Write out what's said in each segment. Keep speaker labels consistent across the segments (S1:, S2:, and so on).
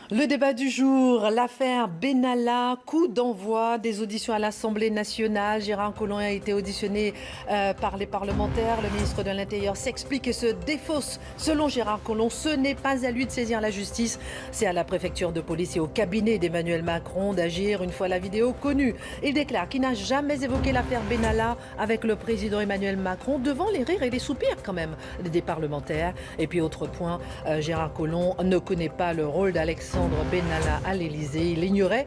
S1: Le débat du jour, l'affaire Benalla, coup d'envoi des auditions à l'Assemblée nationale. Gérard Collomb a été auditionné par les parlementaires. Le ministre de l'Intérieur s'explique et se défausse. Selon Gérard Collomb, ce n'est pas à lui de saisir la justice. C'est à la préfecture de police et au cabinet d'Emmanuel Macron d'agir une fois la vidéo connue. Il déclare qu'il n'a jamais évoqué l'affaire Benalla avec le président Emmanuel Macron, devant les rires et les soupirs quand même des parlementaires. Et puis autre point, Gérard Collomb ne connaît pas le rôle d'Alexandre Benalla à l'Élysée. Il ignorait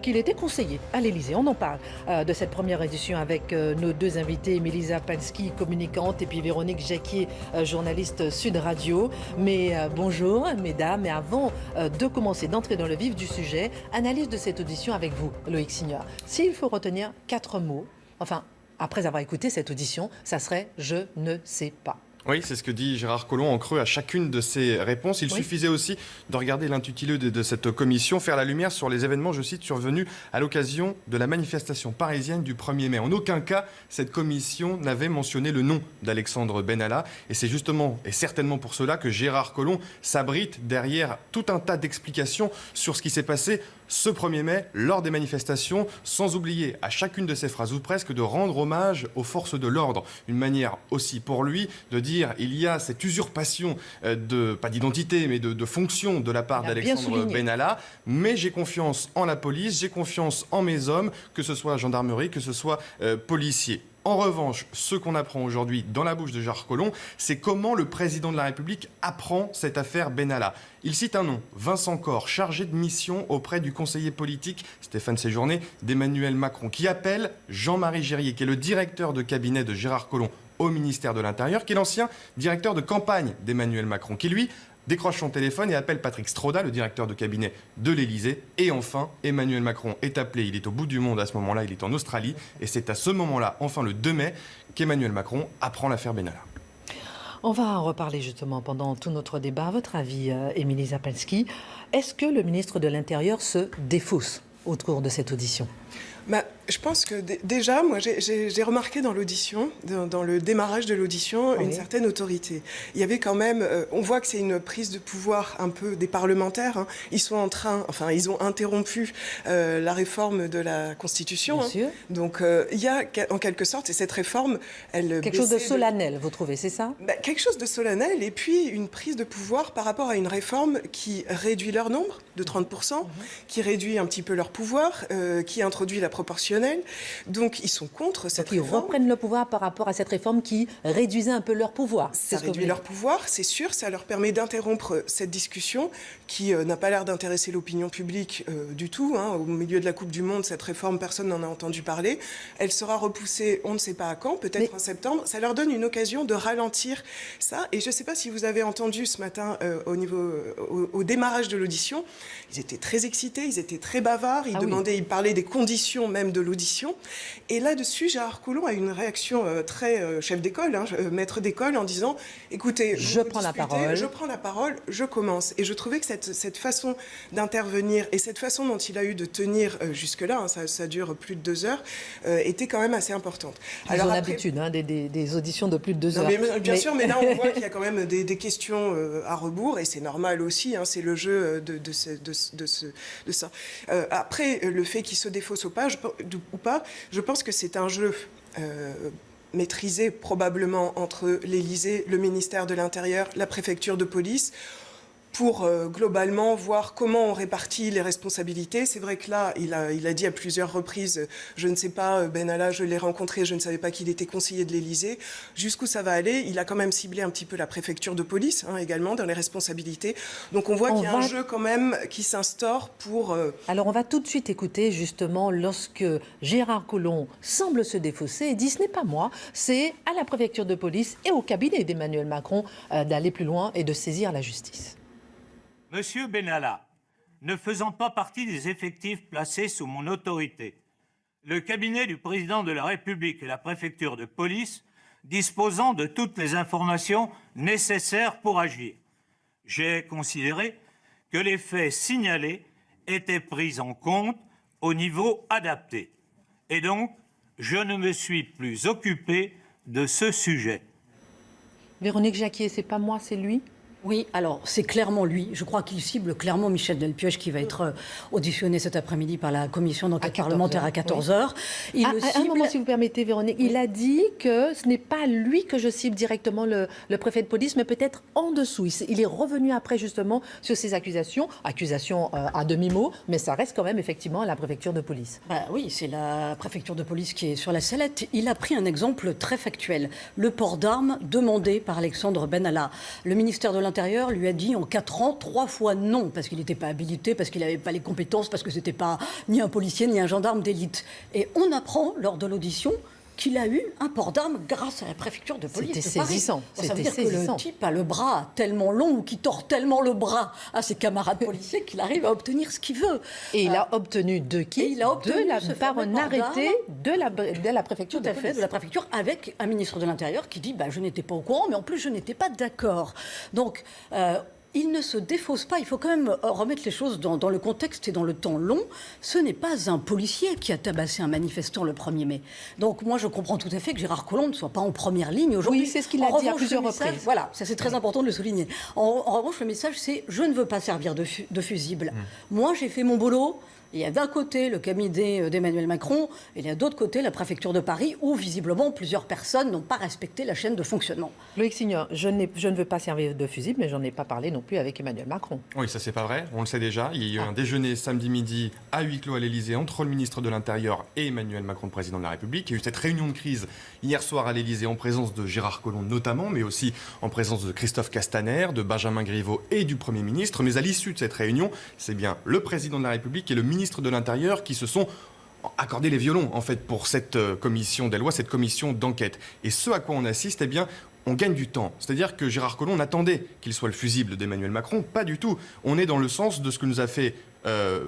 S1: qu'il était conseiller à l'Élysée. On en parle de cette première édition avec nos deux invités, Émilie Zapalski, communicante, et puis Véronique Jacquier, journaliste Sud Radio. Mais bonjour mesdames, et avant de commencer, d'entrer dans le vif du sujet, analyse de cette audition avec vous, Loïc Signor. S'il faut retenir 4 mots, enfin, après avoir écouté cette audition, ça serait « je ne sais pas ».
S2: Oui, c'est ce que dit Gérard Collomb en creux à chacune de ses réponses. Il suffisait aussi de regarder l'intitulé de cette commission, faire la lumière sur les événements, je cite, survenus à l'occasion de la manifestation parisienne du 1er mai. En aucun cas, cette commission n'avait mentionné le nom d'Alexandre Benalla. Et c'est justement et certainement pour cela que Gérard Collomb s'abrite derrière tout un tas d'explications sur ce qui s'est passé ce 1er mai lors des manifestations, sans oublier à chacune de ses phrases, ou presque, de rendre hommage aux forces de l'ordre. Une manière aussi pour lui de dire il y a cette usurpation pas d'identité, mais de fonction de la part d'Alexandre Benalla. Mais j'ai confiance en la police, j'ai confiance en mes hommes, que ce soit gendarmerie, que ce soit policiers. En revanche, ce qu'on apprend aujourd'hui dans la bouche de Gérard Collomb, c'est comment le président de la République apprend cette affaire Benalla. Il cite un nom, Vincent Corre, chargé de mission auprès du conseiller politique Stéphane Séjourné d'Emmanuel Macron, qui appelle Jean-Marie Gérier, qui est le directeur de cabinet de Gérard Collomb au ministère de l'Intérieur, qui est l'ancien directeur de campagne d'Emmanuel Macron, qui lui décroche son téléphone et appelle Patrick Stroda, le directeur de cabinet de l'Élysée. Et enfin, Emmanuel Macron est appelé, il est au bout du monde à ce moment-là, il est en Australie. Et c'est à ce moment-là, enfin le 2 mai, qu'Emmanuel Macron apprend l'affaire Benalla.
S1: On va en reparler justement pendant tout notre débat. À votre avis, Émilie Zapalski, est-ce que le ministre de l'Intérieur se défausse au cours de cette audition ?
S3: Je pense que déjà, moi, j'ai remarqué dans l'audition, dans le démarrage de l'audition, une certaine autorité. Il y avait quand même, on voit que c'est une prise de pouvoir un peu des parlementaires. Hein. Ils sont en train, enfin, ils ont interrompu la réforme de la Constitution. Bien sûr. Donc, il y a en quelque sorte, et cette réforme, elle
S1: quelque chose de solennel, vous trouvez, c'est ça ?
S3: Quelque chose de solennel, et puis une prise de pouvoir par rapport à une réforme qui réduit leur nombre de 30%, qui réduit un petit peu leur pouvoir, qui introduit la proportionnelle. Donc, ils sont contre cette réforme.
S1: Ils reprennent le pouvoir par rapport à cette réforme qui réduisait un peu leur pouvoir.
S3: Ça réduit leur pouvoir, c'est sûr. Ça leur permet d'interrompre cette discussion qui n'a pas l'air d'intéresser l'opinion publique du tout. Hein. Au milieu de la Coupe du Monde, cette réforme, personne n'en a entendu parler. Elle sera repoussée, on ne sait pas à quand, peut-être en septembre. Ça leur donne une occasion de ralentir ça. Et je ne sais pas si vous avez entendu ce matin au démarrage de l'audition, ils étaient très excités, ils étaient très bavards, ils parlaient des conditions même de l'audition. Et là-dessus, Gérard Collomb a une réaction très chef d'école, maître d'école, en disant « Écoutez,
S1: je prends la parole,
S3: je commence ». Et je trouvais que cette façon d'intervenir et cette façon dont il a eu de tenir jusque-là, hein, ça dure plus de 2 heures, était quand même assez importante.
S1: Ils ont l'habitude des auditions de plus de 2 heures.
S3: Bien sûr, mais là, on voit qu'il y a quand même des questions à rebours, et c'est normal aussi, hein, c'est le jeu de ça. Après, le fait qu'il se défausse ou pas, je pense que c'est un jeu maîtrisé probablement entre l'Élysée, le ministère de l'Intérieur, la préfecture de police, pour globalement voir comment on répartit les responsabilités. C'est vrai que là, il a dit à plusieurs reprises, je ne sais pas, Benalla, je l'ai rencontré, je ne savais pas qu'il était conseiller de l'Élysée. Jusqu'où ça va aller? Il a quand même ciblé un petit peu la préfecture de police, hein, également, dans les responsabilités. Donc on voit qu'il y a un jeu quand même qui s'instaure pour...
S1: Alors on va tout de suite écouter justement lorsque Gérard Collomb semble se défausser et dit, ce n'est pas moi, c'est à la préfecture de police et au cabinet d'Emmanuel Macron d'aller plus loin et de saisir la justice.
S4: Monsieur Benalla, ne faisant pas partie des effectifs placés sous mon autorité, le cabinet du président de la République et la préfecture de police disposant de toutes les informations nécessaires pour agir, j'ai considéré que les faits signalés étaient pris en compte au niveau adapté. Et donc, je ne me suis plus occupé de ce sujet.
S1: Véronique Jacquier, c'est pas moi, c'est lui ?
S5: Oui, alors c'est clairement lui. Je crois qu'il cible clairement Michel Delpech qui va être auditionné cet après-midi par la commission d'enquête parlementaire à 14h.
S1: Oui. Un moment, si vous permettez, Véronique. Il a dit que ce n'est pas lui que je cible directement le préfet de police, mais peut-être en dessous. Il est revenu après justement sur ces accusations à demi-mot, mais ça reste quand même effectivement à la préfecture de police.
S5: Oui, c'est la préfecture de police qui est sur la sellette. Il a pris un exemple très factuel. Le port d'armes demandé par Alexandre Benalla. Le ministère de l'Intérieur lui a dit en 4 ans 3 fois non, parce qu'il n'était pas habilité, parce qu'il n'avait pas les compétences, parce que c'était pas ni un policier ni un gendarme d'élite. Et on apprend lors de l'audition qu'il a eu un port d'armes grâce à la préfecture de police.
S1: C'était saisissant.
S5: Ça veut dire que le type a le bras tellement long ou qui tord tellement le bras à ses camarades policiers qu'il arrive à obtenir ce qu'il veut.
S1: Et il a obtenu de qui?
S5: Il a obtenu
S1: par un arrêté de la préfecture
S5: de police. De la préfecture, avec un ministre de l'Intérieur qui dit je n'étais pas au courant, mais en plus je n'étais pas d'accord. Donc il ne se défausse pas. Il faut quand même remettre les choses dans le contexte et dans le temps long. Ce n'est pas un policier qui a tabassé un manifestant le 1er mai. Donc moi, je comprends tout à fait que Gérard Collomb ne soit pas en première ligne aujourd'hui.
S1: Oui, c'est ce qu'il a dit à plusieurs reprises.
S5: Voilà, ça c'est très important de le souligner. En revanche, le message, c'est « je ne veux pas servir de fusible ». Moi, j'ai fait mon boulot. Il y a d'un côté le cabinet d'Emmanuel Macron et il y a d'autre côté la préfecture de Paris où visiblement plusieurs personnes n'ont pas respecté la chaîne de fonctionnement.
S1: Loïc Signor, je ne veux pas servir de fusible, mais j'en ai pas parlé non plus avec Emmanuel Macron.
S2: Oui, ça c'est pas vrai, on le sait déjà. Il y a eu un déjeuner samedi midi à huis clos à l'Élysée entre le ministre de l'Intérieur et Emmanuel Macron, le président de la République. Il y a eu cette réunion de crise hier soir à l'Élysée en présence de Gérard Collomb notamment, mais aussi en présence de Christophe Castaner, de Benjamin Griveaux et du Premier ministre. Mais à l'issue de cette réunion, c'est bien le président de la République et le ministre de l'Intérieur qui se sont accordé les violons en fait pour cette commission des lois, cette commission d'enquête. Et ce à quoi on assiste, eh bien, on gagne du temps. C'est-à-dire que Gérard Collomb, on attendait qu'il soit le fusible d'Emmanuel Macron. Pas du tout. On est dans le sens de ce que nous a fait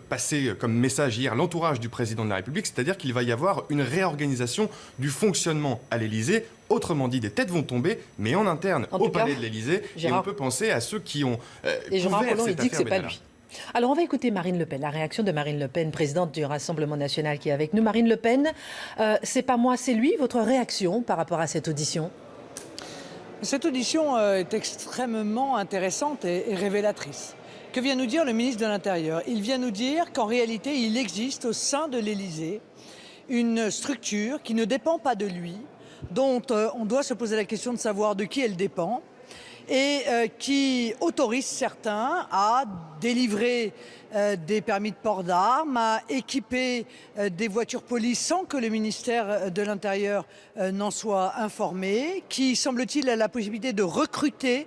S2: passer comme message hier l'entourage du président de la République, c'est-à-dire qu'il va y avoir une réorganisation du fonctionnement à l'Élysée. Autrement dit, des têtes vont tomber, mais en interne au palais de l'Élysée. Et on peut penser à ceux qui ont
S1: et Gérard Collomb, il dit que c'est pas
S2: Benalla.
S1: lui. Alors, on va écouter Marine Le Pen, la réaction de Marine Le Pen, présidente du Rassemblement national qui est avec nous. Marine Le Pen, c'est pas moi, c'est lui. Votre réaction par rapport à cette audition?
S6: Cette audition est extrêmement intéressante et révélatrice. Que vient nous dire le ministre de l'Intérieur? Il vient nous dire qu'en réalité, il existe au sein de l'Élysée une structure qui ne dépend pas de lui, dont on doit se poser la question de savoir de qui elle dépend, et qui autorise certains à délivrer des permis de port d'armes, à équiper des voitures police sans que le ministère de l'Intérieur n'en soit informé, qui, semble-t-il, a la possibilité de recruter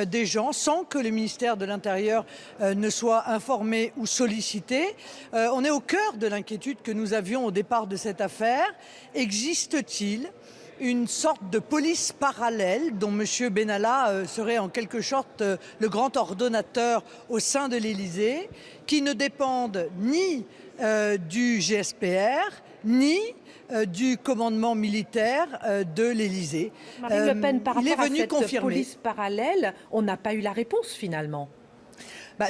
S6: des gens sans que le ministère de l'Intérieur ne soit informé ou sollicité. On est au cœur de l'inquiétude que nous avions au départ de cette affaire. Existe-t-il une sorte de police parallèle dont M. Benalla serait en quelque sorte le grand ordonnateur au sein de l'Élysée, qui ne dépendent ni du GSPR, ni du commandement militaire de l'Élysée.
S1: Marine Le Pen, par rapport à cette
S6: confirmer.
S1: police parallèle, on n'a pas eu la réponse finalement.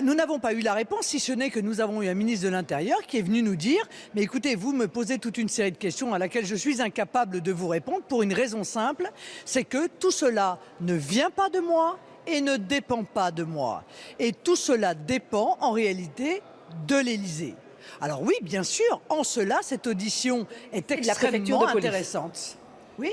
S6: Nous n'avons pas eu la réponse, si ce n'est que nous avons eu un ministre de l'Intérieur qui est venu nous dire « Mais écoutez, vous me posez toute une série de questions à laquelle je suis incapable de vous répondre pour une raison simple, c'est que tout cela ne vient pas de moi et ne dépend pas de moi. Et tout cela dépend en réalité de l'Élysée. » Alors oui, bien sûr, en cela, cette audition est extrêmement intéressante. Oui.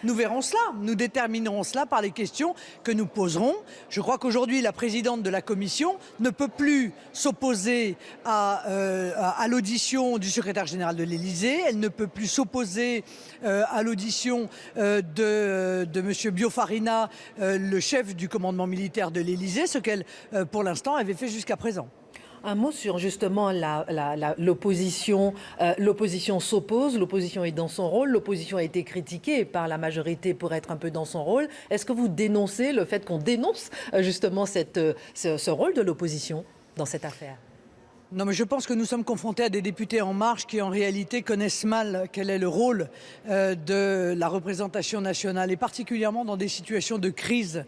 S6: Nous verrons cela, nous déterminerons cela par les questions que nous poserons. Je crois qu'aujourd'hui, la présidente de la Commission ne peut plus s'opposer à l'audition du secrétaire général de l'Élysée. Elle ne peut plus s'opposer à l'audition de M. Biofarina, le chef du commandement militaire de l'Élysée, ce qu'elle, pour l'instant, avait fait jusqu'à présent.
S1: Un mot sur justement l'opposition. L'opposition s'oppose, l'opposition est dans son rôle, l'opposition a été critiquée par la majorité pour être un peu dans son rôle. Est-ce que vous dénoncez le fait qu'on dénonce justement ce rôle de l'opposition dans cette affaire?
S6: Non, mais je pense que nous sommes confrontés à des députés En Marche qui, en réalité, connaissent mal quel est le rôle de la représentation nationale. Et particulièrement dans des situations de crise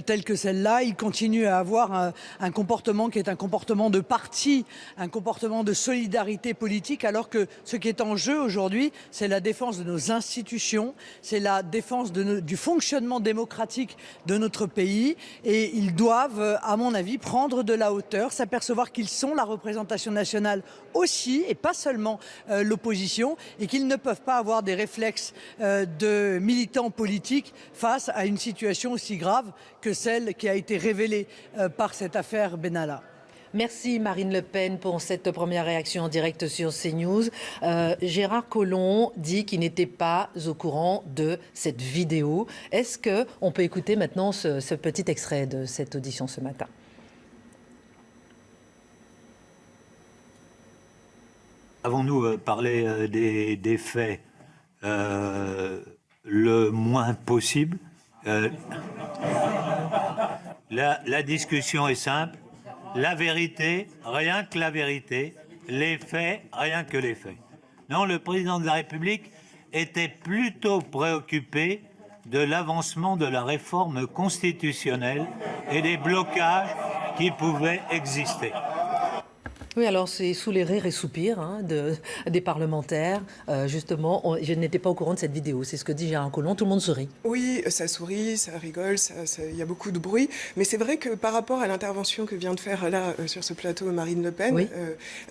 S6: telles que celle-là, ils continuent à avoir un comportement qui est un comportement de parti, un comportement de solidarité politique, alors que ce qui est en jeu aujourd'hui, c'est la défense de nos institutions, c'est la défense du fonctionnement démocratique de notre pays. Et ils doivent, à mon avis, prendre de la hauteur, s'apercevoir qu'ils sont la représentation nationale aussi, et pas seulement l'opposition, et qu'ils ne peuvent pas avoir des réflexes de militants politiques face à une situation aussi grave que celle qui a été révélée par cette affaire Benalla.
S1: Merci Marine Le Pen pour cette première réaction en direct sur CNews. Gérard Collomb dit qu'il n'était pas au courant de cette vidéo. Est-ce qu'on peut écouter maintenant ce petit extrait de cette audition ce matin ?
S4: Avons-nous parlé des faits le moins possible? La discussion est simple. La vérité, rien que la vérité. Les faits, rien que les faits. Non, le président de la République était plutôt préoccupé de l'avancement de la réforme constitutionnelle et des blocages qui pouvaient exister.
S1: Oui, alors c'est sous les rires et soupirs des parlementaires. Justement, je n'étais pas au courant de cette vidéo. C'est ce que dit Gérard Collomb. Tout le monde sourit.
S3: Oui, ça sourit, ça rigole, il y a beaucoup de bruit. Mais c'est vrai que par rapport à l'intervention que vient de faire là sur ce plateau Marine Le Pen, oui.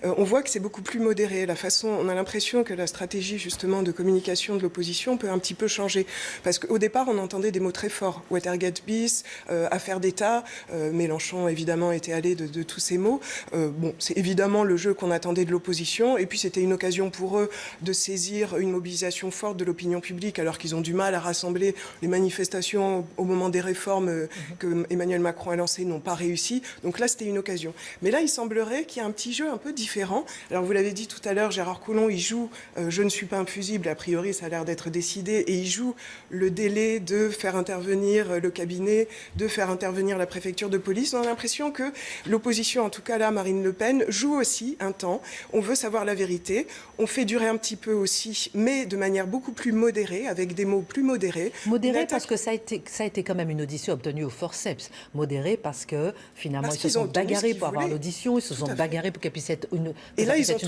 S3: On voit que c'est beaucoup plus modéré. On a l'impression que la stratégie justement de communication de l'opposition peut un petit peu changer. Parce qu'au départ, on entendait des mots très forts. Watergate bis, affaire d'État. Mélenchon, évidemment, était allé de tous ces mots. Bon, c'est évidemment le jeu qu'on attendait de l'opposition. Et puis, c'était une occasion pour eux de saisir une mobilisation forte de l'opinion publique, alors qu'ils ont du mal à rassembler. Les manifestations au moment des réformes que Emmanuel Macron a lancées n'ont pas réussi. Donc là, c'était une occasion. Mais là, il semblerait qu'il y ait un petit jeu un peu différent. Alors, vous l'avez dit tout à l'heure, Gérard Collomb, il joue « Je ne suis pas infusible ». A priori, ça a l'air d'être décidé. Et il joue le délai de faire intervenir le cabinet, de faire intervenir la préfecture de police. On a l'impression que l'opposition, en tout cas là, Marine Le Pen, joue aussi un temps. On veut savoir la vérité. On fait durer un petit peu aussi, mais de manière beaucoup plus modérée, avec des mots plus modérés.
S1: Modéré parce que ça a été quand même une audition obtenue au forceps. Modéré parce que finalement ils se sont bagarrés pour avoir l'audition, ils se sont bagarrés pour qu'elle puisse être une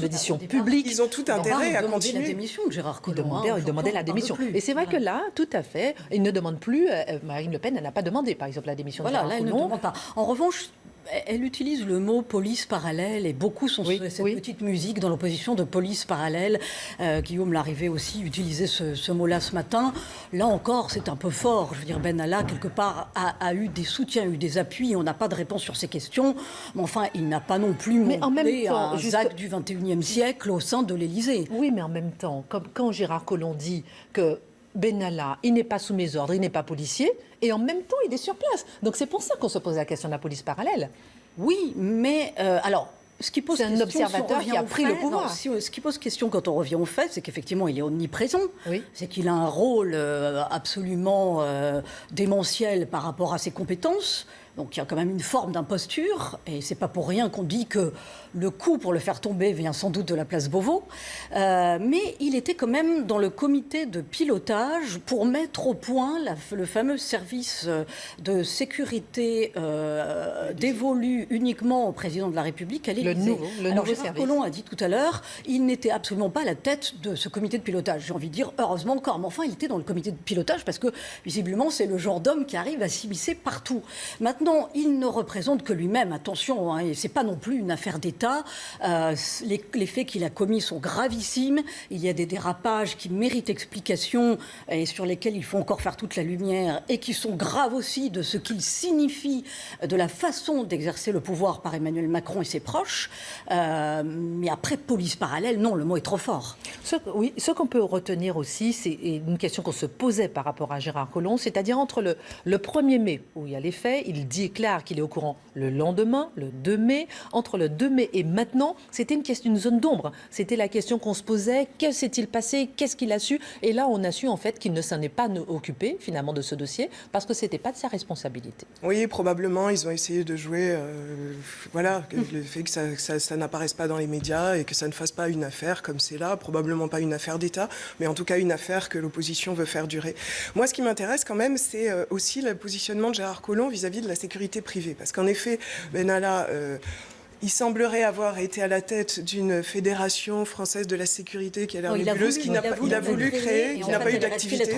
S1: audition publique.
S3: Ils ont tout intérêt à continuer.
S5: La démission de Gérard Collomb.
S1: Ils demandaient la démission. Et c'est vrai que là, tout à fait, ils ne demandent plus. Marine Le Pen, elle n'a pas demandé, par exemple, la démission de Gérard Collomb.
S5: Voilà, là, elle ne demande pas. En revanche, elle utilise le mot police parallèle et beaucoup sont sur cette petite musique dans l'opposition de police parallèle. Guillaume Larrivé aussi utilisait ce mot-là ce matin. Là encore, c'est un peu fort. Je veux dire, Benalla, quelque part, a eu des soutiens, eu des appuis. On n'a pas de réponse sur ces questions. Mais enfin, il n'a pas non plus montré un ZAC du XXIe siècle au sein de l'Élysée.
S1: Oui, mais en même temps, comme quand Gérard Collomb dit que Benalla, il n'est pas sous mes ordres, il n'est pas policier, et en même temps, il est sur place. Donc c'est pour ça qu'on se pose la question de la police parallèle.
S5: Oui, mais alors... Ce qui pose
S1: c'est un observateur qui a pris le pouvoir.
S5: Ce qui pose question quand on revient au fait, c'est qu'effectivement, il est omniprésent. Oui. C'est qu'il a un rôle absolument démentiel par rapport à ses compétences. Donc il y a quand même une forme d'imposture, et c'est pas pour rien qu'on dit que le coup pour le faire tomber vient sans doute de la place Beauvau. Mais il était quand même dans le comité de pilotage pour mettre au point le fameux service de sécurité dévolu uniquement au président de la République à l'Élysée. Alors Gérard Collomb a dit tout à l'heure, il n'était absolument pas à la tête de ce comité de pilotage. J'ai envie de dire, heureusement encore, mais enfin il était dans le comité de pilotage parce que visiblement c'est le genre d'homme qui arrive à s'immiscer partout. Maintenant, il ne représente que lui-même, attention, et c'est pas non plus une affaire d'État. Les faits qu'il a commis sont gravissimes. Il y a des dérapages qui méritent explication et sur lesquels il faut encore faire toute la lumière et qui sont graves aussi de ce qu'il signifie, de la façon d'exercer le pouvoir par Emmanuel Macron et ses proches. Mais après, police parallèle, non, le mot est trop fort.
S1: Ce qu'on peut retenir aussi, c'est une question qu'on se posait par rapport à Gérard Collomb, c'est-à-dire entre le 1er mai, où il y a les faits, il dit clair qu'il est au courant le lendemain, le 2 mai. Entre le 2 mai et maintenant, c'était une zone d'ombre. C'était la question qu'on se posait. Que s'est-il passé? Qu'est-ce qu'il a su? Et là, on a su en fait qu'il ne s'en est pas occupé finalement de ce dossier parce que ce n'était pas de sa responsabilité.
S3: Oui, probablement, ils ont essayé de jouer le fait que ça n'apparaisse pas dans les médias et que ça ne fasse pas une affaire comme c'est là, probablement pas une affaire d'État, mais en tout cas une affaire que l'opposition veut faire durer. Moi, ce qui m'intéresse quand même, c'est aussi le positionnement de Gérard Collomb vis-à-vis de la sécurité privée. Parce qu'en effet, Benalla... il semblerait avoir été à la tête d'une fédération française de la sécurité qui a l'air nébuleuse, qui n'a voulu créer, qui n'a pas eu d'activité.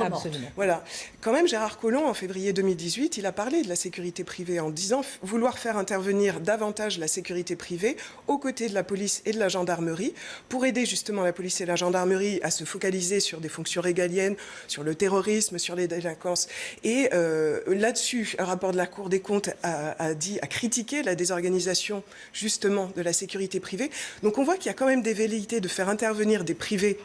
S3: Voilà. Quand même, Gérard Collomb, en février 2018, il a parlé de la sécurité privée en disant vouloir faire intervenir davantage la sécurité privée aux côtés de la police et de la gendarmerie pour aider justement la police et la gendarmerie à se focaliser sur des fonctions régaliennes, sur le terrorisme, sur les délinquances. Et là-dessus, un rapport de la Cour des comptes a critiqué la désorganisation justement de la sécurité privée. Donc on voit qu'il y a quand même des velléités de faire intervenir des privés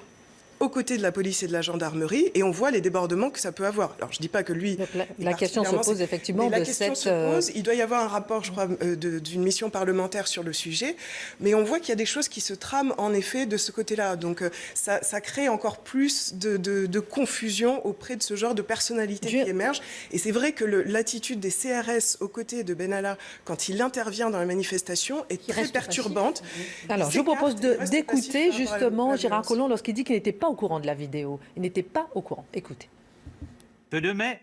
S3: aux côtés de la police et de la gendarmerie, et on voit les débordements que ça peut avoir. Alors, je ne dis pas que lui...
S1: Donc, la question se pose effectivement de cette...
S3: Il doit y avoir un rapport, je crois, d'une mission parlementaire sur le sujet, mais on voit qu'il y a des choses qui se trament, en effet, de ce côté-là. Donc, ça crée encore plus de confusion auprès de ce genre de personnalités qui émergent. Et c'est vrai que l'attitude des CRS aux côtés de Benalla, quand il intervient dans la manifestation, est très perturbante.
S1: Alors, je vous propose d'écouter justement Gérard Collomb lorsqu'il dit qu'il n'était pas au courant de la vidéo. Il n'était pas au courant. Écoutez.
S4: Le 2 mai,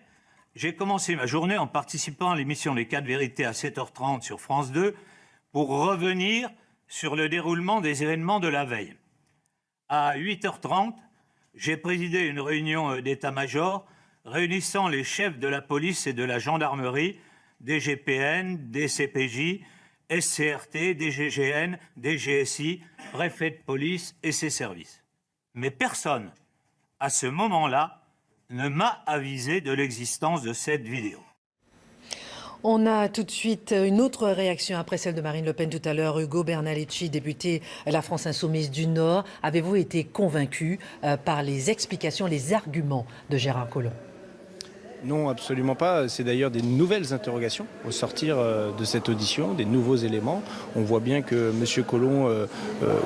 S4: j'ai commencé ma journée en participant à l'émission Les 4 vérités à 7h30 sur France 2 pour revenir sur le déroulement des événements de la veille. À 8h30, j'ai présidé une réunion d'état-major réunissant les chefs de la police et de la gendarmerie, des GPN, des CPJ, SCRT, des GGN, des GSI, préfets de police et ses services. Mais personne, à ce moment-là, ne m'a avisé de l'existence de cette vidéo.
S1: On a tout de suite une autre réaction après celle de Marine Le Pen tout à l'heure. Ugo Bernalicis, député La France Insoumise du Nord. Avez-vous été convaincu par les explications, les arguments de Gérard Collomb ?
S7: Non, absolument pas. C'est d'ailleurs des nouvelles interrogations au sortir de cette audition, des nouveaux éléments. On voit bien que M. Collomb,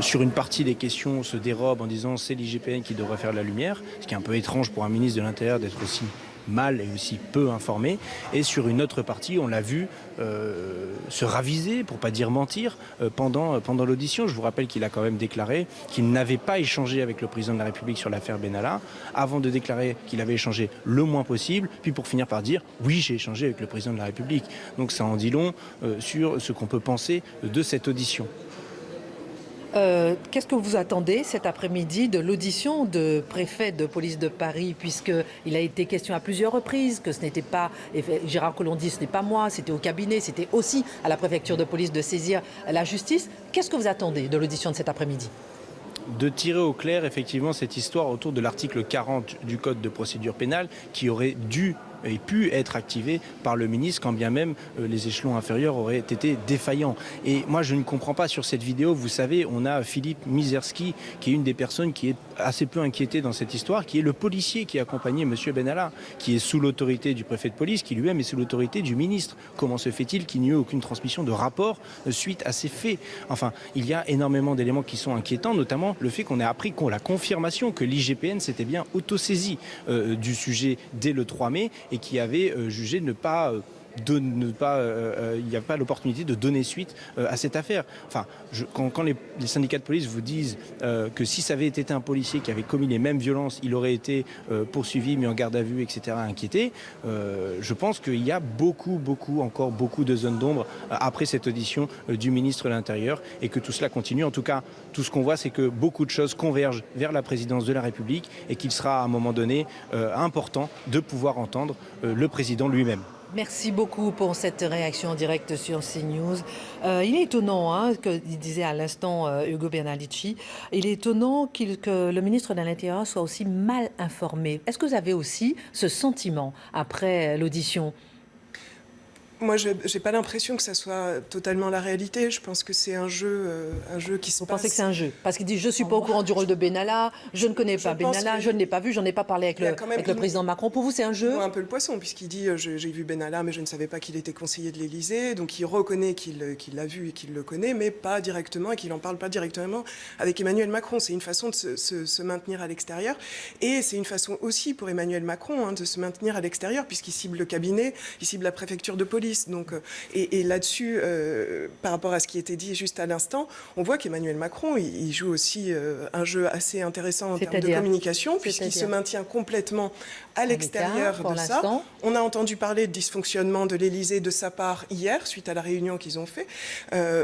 S7: sur une partie des questions, se dérobe en disant c'est l'IGPN qui devrait faire la lumière, ce qui est un peu étrange pour un ministre de l'Intérieur d'être aussi mal et aussi peu informé. Et sur une autre partie, on l'a vu se raviser, pour pas dire mentir, pendant l'audition. Je vous rappelle qu'il a quand même déclaré qu'il n'avait pas échangé avec le président de la République sur l'affaire Benalla, avant de déclarer qu'il avait échangé le moins possible, puis pour finir par dire « oui, j'ai échangé avec le président de la République ». Donc ça en dit long sur ce qu'on peut penser de cette audition.
S1: Qu'est-ce que vous attendez cet après-midi de l'audition de préfet de police de Paris, puisqu'il a été question à plusieurs reprises que ce n'était pas, Gérard Collomb dit ce n'est pas moi, c'était au cabinet, c'était aussi à la préfecture de police de saisir la justice. Qu'est-ce que vous attendez de l'audition de cet après-midi ?
S7: De tirer au clair effectivement cette histoire autour de l'article 40 du Code de procédure pénale qui aurait dû et pu être activé par le ministre quand bien même les échelons inférieurs auraient été défaillants. Et moi je ne comprends pas sur cette vidéo, vous savez, on a Philippe Mizerski qui est une des personnes qui est assez peu inquiétée dans cette histoire, qui est le policier qui accompagnait M. Benalla, qui est sous l'autorité du préfet de police, qui lui-même est sous l'autorité du ministre. Comment se fait-il qu'il n'y ait aucune transmission de rapport suite à ces faits? Enfin, il y a énormément d'éléments qui sont inquiétants, notamment le fait qu'on ait appris la confirmation que l'IGPN s'était bien autosaisi du sujet dès le 3 mai et qui avait jugé il n'y a pas l'opportunité de donner suite à cette affaire. Enfin, quand les syndicats de police vous disent que si ça avait été un policier qui avait commis les mêmes violences, il aurait été poursuivi, mis en garde à vue, etc., inquiété, je pense qu'il y a encore beaucoup de zones d'ombre après cette audition du ministre de l'Intérieur et que tout cela continue. En tout cas, tout ce qu'on voit, c'est que beaucoup de choses convergent vers la présidence de la République et qu'il sera à un moment donné important de pouvoir entendre le président lui-même.
S1: Merci beaucoup pour cette réaction en direct sur CNews. Il est étonnant, que disait à l'instant Ugo Bernalicis, il est étonnant que le ministre de l'Intérieur soit aussi mal informé. Est-ce que vous avez aussi ce sentiment après l'audition ?
S3: Moi, je n'ai pas l'impression que ça soit totalement la réalité. Je pense que c'est un jeu qui se passe.
S1: Vous pensez que c'est un jeu? Parce qu'il dit, je ne suis pas au courant du rôle de Benalla, je ne connais pas Benalla, je ne l'ai pas vu, je n'en ai pas parlé avec le président Macron. Pour vous, c'est un jeu?
S3: Un peu le poisson, puisqu'il dit, j'ai vu Benalla, mais je ne savais pas qu'il était conseiller de l'Élysée. Donc, il reconnaît qu'il l'a vu et qu'il le connaît, mais pas directement, et qu'il n'en parle pas directement avec Emmanuel Macron. C'est une façon de se maintenir à l'extérieur. Et c'est une façon aussi pour Emmanuel Macron de se maintenir à l'extérieur, puisqu'il cible le cabinet, il cible la préfecture de police. Donc, et là-dessus, par rapport à ce qui était dit juste à l'instant, on voit qu'Emmanuel Macron, il joue aussi un jeu assez intéressant en termes de communication, puisqu'il se maintient complètement à l'extérieur de ça. On a entendu parler de dysfonctionnement de l'Élysée de sa part hier, suite à la réunion qu'ils ont fait,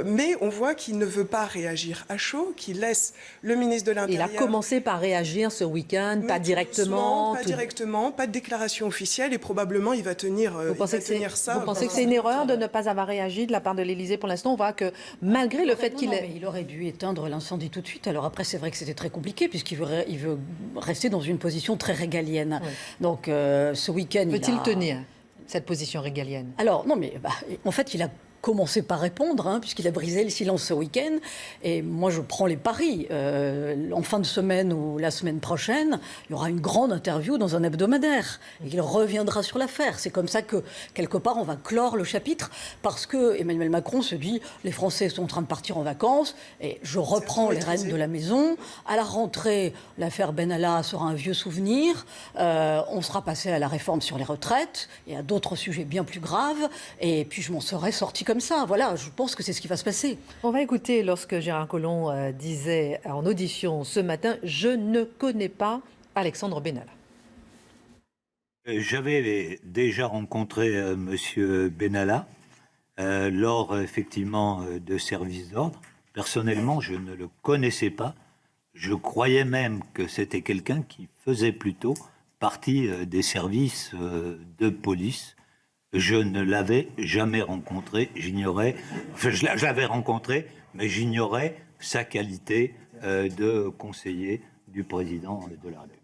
S3: mais on voit qu'il ne veut pas réagir à chaud, qu'il laisse le ministre de l'Intérieur...
S1: Il a commencé par réagir ce week-end, pas directement...
S3: Pas directement, pas de déclaration officielle, et probablement il va tenir ça. Vous pensez
S1: que c'est une erreur de ne pas avoir réagi de la part de l'Élysée pour l'instant? On voit que malgré le fait qu'il
S5: il aurait dû éteindre l'incendie tout de suite. Alors après, c'est vrai que c'était très compliqué puisqu'il veut rester dans une position très régalienne. Oui. Donc ce week-end,
S1: peut-il tenir cette position régalienne?
S5: Alors non, mais en fait, il a commencé par répondre, puisqu'il a brisé le silence ce week-end. Et moi, je prends les paris. En fin de semaine ou la semaine prochaine, il y aura une grande interview dans un hebdomadaire. Et il reviendra sur l'affaire. C'est comme ça que, quelque part, on va clore le chapitre, parce que Emmanuel Macron se dit « les Français sont en train de partir en vacances, et je reprends les rênes de la maison. À la rentrée, l'affaire Benalla sera un vieux souvenir. On sera passé à la réforme sur les retraites, et à d'autres sujets bien plus graves. Et puis, je m'en serai sorti comme ça. Voilà, je pense que c'est ce qui va se passer.
S1: On va écouter lorsque Gérard Collomb disait en audition ce matin « Je ne connais pas Alexandre Benalla ».
S4: J'avais déjà rencontré M. Benalla lors effectivement de services d'ordre. Personnellement, je ne le connaissais pas. Je croyais même que c'était quelqu'un qui faisait plutôt partie des services de police. Je ne l'avais jamais rencontré, j'ignorais, enfin je l'avais rencontré, mais j'ignorais sa qualité de conseiller du président de la République.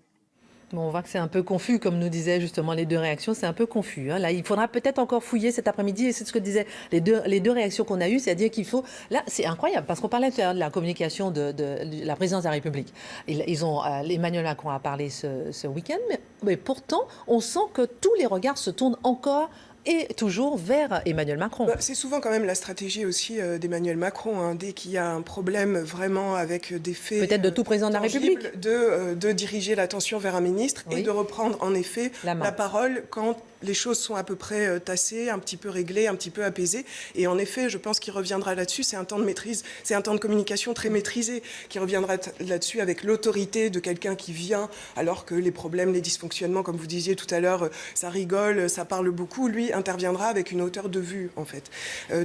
S1: Bon, on voit que c'est un peu confus, comme nous disaient justement les deux réactions, c'est un peu confus. Là, il faudra peut-être encore fouiller cet après-midi, et c'est ce que disaient les deux réactions qu'on a eues, c'est-à-dire qu'il faut... Là, c'est incroyable, parce qu'on parlait de la communication de la présidence de la République. Emmanuel Macron a parlé ce week-end, mais pourtant, on sent que tous les regards se tournent encore et toujours vers Emmanuel Macron.
S3: C'est souvent quand même la stratégie aussi d'Emmanuel Macron, dès qu'il y a un problème vraiment avec des faits...
S1: Peut-être de tout président de la République.
S3: De diriger l'attention vers un ministre et de reprendre en effet la parole quand les choses sont à peu près tassées, un petit peu réglées, un petit peu apaisées. Et en effet, je pense qu'il reviendra là-dessus. C'est un temps de maîtrise, c'est un temps de communication très maîtrisé qui reviendra là-dessus avec l'autorité de quelqu'un qui vient, alors que les problèmes, les dysfonctionnements, comme vous disiez tout à l'heure, ça rigole, ça parle beaucoup. Lui interviendra avec une hauteur de vue, en fait.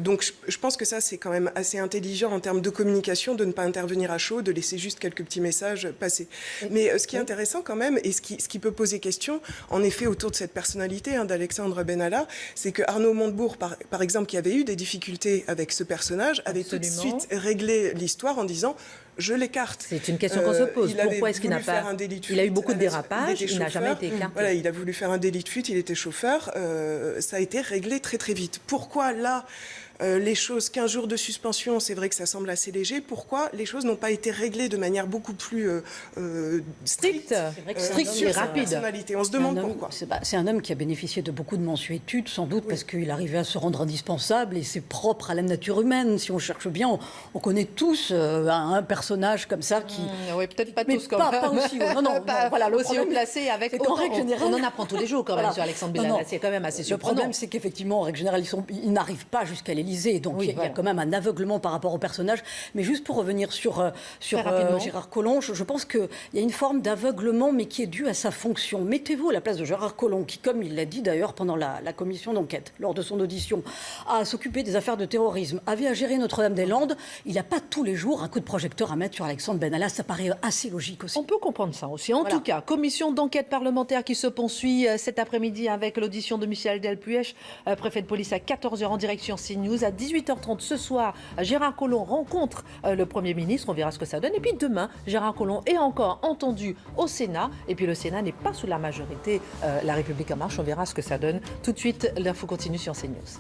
S3: Donc, je pense que ça, c'est quand même assez intelligent en termes de communication, de ne pas intervenir à chaud, de laisser juste quelques petits messages passer. Mais ce qui est intéressant quand même, et ce qui peut poser question, en effet, autour de cette personnalité d'Alexandre Benalla, c'est que Arnaud Montebourg, par exemple, qui avait eu des difficultés avec ce personnage, avait tout de suite réglé l'histoire en disant « je l'écarte ».
S1: C'est une question qu'on se pose. Pourquoi est-ce qu'il n'a pas... Il a eu beaucoup de dérapages, il n'a jamais été écarté.
S3: Voilà, il a voulu faire un délit de fuite, il était chauffeur. Ça a été réglé très très vite. Pourquoi là les choses, 15 jours de suspension, c'est vrai que ça semble assez léger. Pourquoi les choses n'ont pas été réglées de manière beaucoup plus stricte
S1: et rapide?
S3: On se demande pourquoi.
S5: C'est un homme qui a bénéficié de beaucoup de mensuétudes, sans doute parce qu'il arrivait à se rendre indispensable, et c'est propre à la nature humaine. Si on cherche bien, on connaît tous un personnage comme ça qui...
S1: oui, peut-être pas tous comme ça.
S5: Pas aussi haut. Non,
S1: voilà, aussi haut placé avec... On en apprend tous les jours quand même sur Alexandre Benalla. C'est quand même assez surprenant.
S5: Le problème, c'est qu'effectivement, en règle générale, ils n'arrivent pas jusqu'à l'Élysée. Donc il y a quand même un aveuglement par rapport au personnage. Mais juste pour revenir sur Gérard Collomb, je pense qu'il y a une forme d'aveuglement, mais qui est due à sa fonction. Mettez-vous à la place de Gérard Collomb, qui, comme il l'a dit d'ailleurs pendant la commission d'enquête, lors de son audition, a s'occupé des affaires de terrorisme, avait à gérer Notre-Dame-des-Landes. Il n'a pas tous les jours un coup de projecteur à mettre sur Alexandre Benalla. Ça paraît assez logique aussi.
S1: On peut comprendre ça aussi. En tout cas, commission d'enquête parlementaire qui se poursuit cet après-midi avec l'audition de Michel Delpuech, préfet de police, à 14h en direction CNews. À 18h30 ce soir, Gérard Collomb rencontre le Premier ministre. On verra ce que ça donne. Et puis demain, Gérard Collomb est encore entendu au Sénat. Et puis le Sénat n'est pas sous la majorité. La République en marche. On verra ce que ça donne. Tout de suite, l'info continue sur CNews.